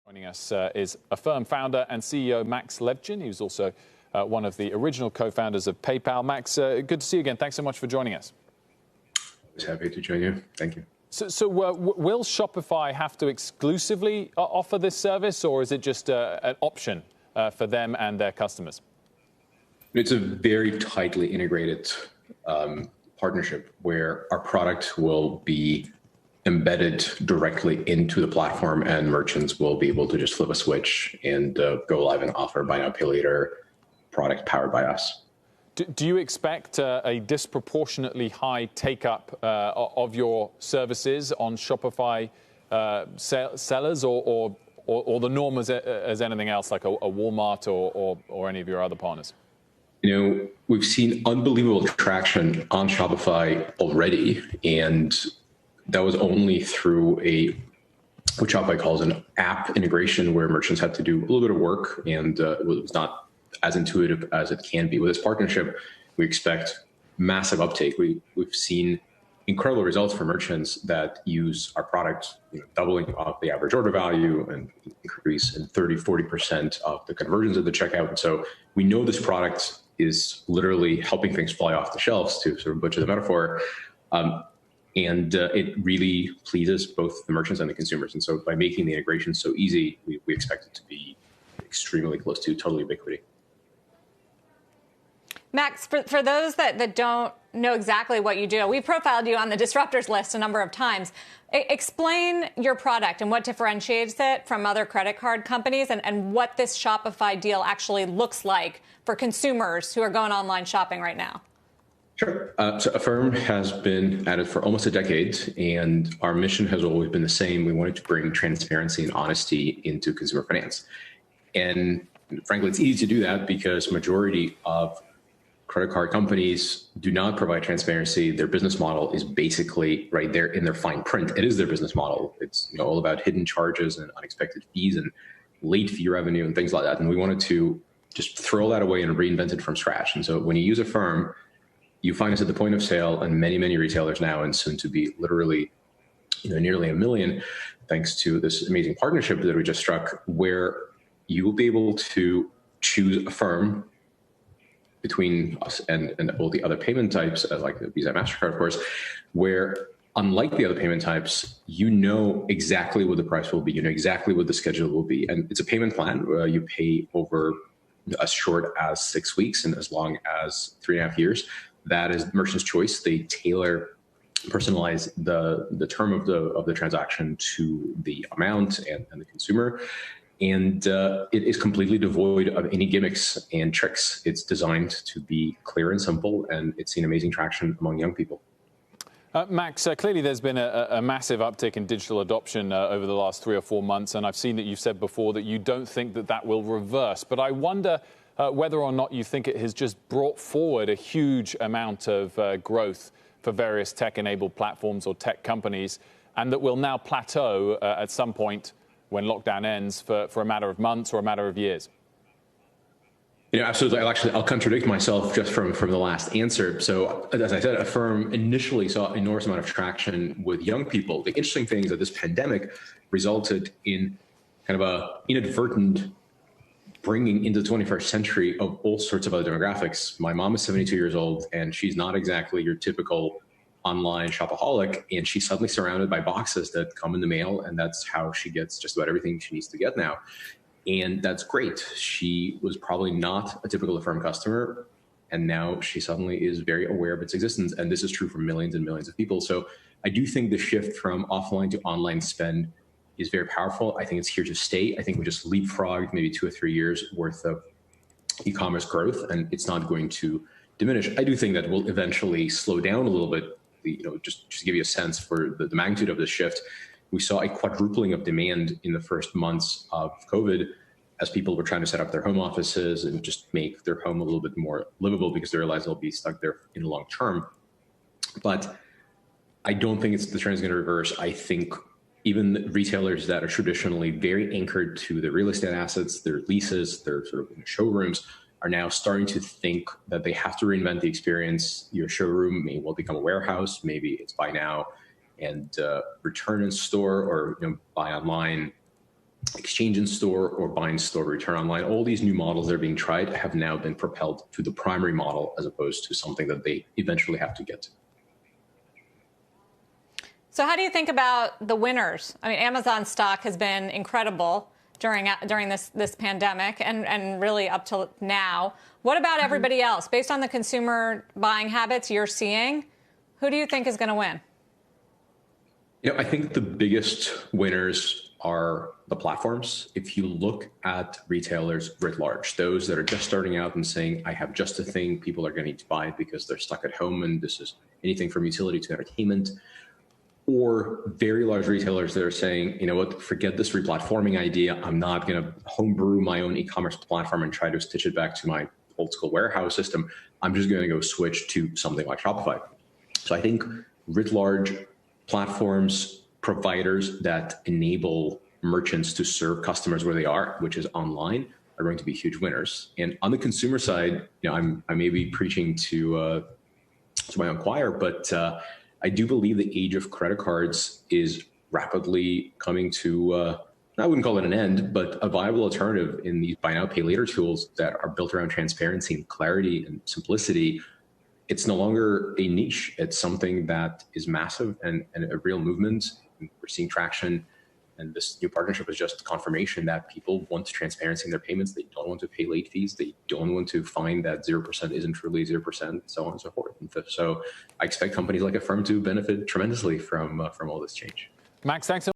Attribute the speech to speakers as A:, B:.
A: Joining us is Affirm founder and CEO Max Levchin. He was also one of the original co-founders of PayPal. Max, good to see you again. Thanks so much for joining us.
B: I was happy to join you. Thank you.
A: So will Shopify have to exclusively offer this service, or is it just an option for them and their customers?
B: It's a very tightly integrated partnership where our product will be embedded directly into the platform, and merchants will be able to just flip a switch and go live and offer buy now, pay later product powered by us.
A: Do you expect a disproportionately high take-up of your services on Shopify sellers, or the norm as anything else, like a Walmart or any of your other partners?
B: You know, we've seen unbelievable traction on Shopify already, and that was only through what Shopify calls an app integration, where merchants had to do a little bit of work, and it was not as intuitive as it can be. With this partnership, we expect massive uptake. We've seen incredible results for merchants that use our product, doubling of the average order value and increase in 40% of the conversions of the checkout. And so we know this product is literally helping things fly off the shelves, to sort of butcher the metaphor. And it really pleases both the merchants and the consumers. And so by making the integration so easy, we expect it to be extremely close to total ubiquity.
C: Max, for those that don't know exactly what you do, we profiled you on the disruptors list a number of times. Explain your product and what differentiates it from other credit card companies, and what this Shopify deal actually looks like for consumers who are going online shopping right now.
B: Sure. So Affirm has been at it for almost a decade, and our mission has always been the same. We wanted to bring transparency and honesty into consumer finance. And frankly, it's easy to do that because majority of credit card companies do not provide transparency. Their business model is basically right there in their fine print. It is their business model. It's all about hidden charges and unexpected fees and late fee revenue and things like that. And we wanted to just throw that away and reinvent it from scratch. And so when you use Affirm, you find us at the point of sale, and many retailers now, and soon to be literally nearly 1 million, thanks to this amazing partnership that we just struck, where you will be able to choose Affirm between us and all the other payment types, like the Visa, MasterCard, of course, where unlike the other payment types, you know exactly what the price will be, you know exactly what the schedule will be. And it's a payment plan. You pay over as short as 6 weeks and as long as 3.5 years. That is merchant's choice. They personalize the term of the transaction to the amount and the consumer. And it is completely devoid of any gimmicks and tricks. It's designed to be clear and simple, and it's seen amazing traction among young people.
A: Max, clearly there's been a massive uptick in digital adoption over the last 3 or 4 months, and I've seen that you've said before that you don't think that will reverse. But I wonder whether or not you think it has just brought forward a huge amount of growth for various tech-enabled platforms or tech companies, and that will now plateau at some point when lockdown ends for a matter of months or a matter of years.
B: Absolutely. I'll contradict myself just from the last answer. So as I said, Affirm initially saw an enormous amount of traction with young people. The interesting thing is that this pandemic resulted in kind of a inadvertent bringing into the 21st century of all sorts of other demographics. My mom is 72 years old, and she's not exactly your typical online shopaholic, and she's suddenly surrounded by boxes that come in the mail, and that's how she gets just about everything she needs to get now. And that's great. She was probably not a typical Affirm customer, and now she suddenly is very aware of its existence, and this is true for millions and millions of people. So I do think the shift from offline to online spend is very powerful. I think it's here to stay. I think we just leapfrogged maybe 2 or 3 years worth of e-commerce growth, and it's not going to diminish. I do think that will eventually slow down a little bit. Just to give you a sense for the magnitude of this shift, we saw a quadrupling of demand in the first months of COVID as people were trying to set up their home offices and just make their home a little bit more livable because they realize they'll be stuck there in the long term. But I don't think the trend is going to reverse. I think even retailers that are traditionally very anchored to their real estate assets, their leases, their sort of showrooms, are now starting to think that they have to reinvent the experience. Your showroom may well become a warehouse. Maybe it's buy now and return in store, or buy online exchange in store or buy in store, return online. All these new models that are being tried have now been propelled to the primary model as opposed to something that they eventually have to get to.
C: So how do you think about the winners? I mean, Amazon stock has been incredible during this pandemic and really up till now. What about everybody else? Based on the consumer buying habits you're seeing, who do you think is going to win?
B: I think the biggest winners are the platforms. If you look at retailers writ large, those that are just starting out and saying, I have just a thing, people are going to need to buy it because they're stuck at home, and this is anything from utility to entertainment, or very large retailers that are saying, you know what, forget this replatforming idea. I'm not going to homebrew my own e-commerce platform and try to stitch it back to my old school warehouse system. I'm just going to go switch to something like Shopify. So I think writ large platforms, providers that enable merchants to serve customers where they are, which is online, are going to be huge winners. And on the consumer side, I may be preaching to my own choir, but I do believe the age of credit cards is rapidly coming to, I wouldn't call it an end, but a viable alternative in these buy now, pay later tools that are built around transparency and clarity and simplicity. It's no longer a niche. It's something that is massive and a real movement. We're seeing traction. And this new partnership is just confirmation that people want transparency in their payments. They don't want to pay late fees. They don't want to find that 0% isn't truly 0%, so on and so forth. And so I expect companies like Affirm to benefit tremendously from all this change.
A: Max, thanks so much.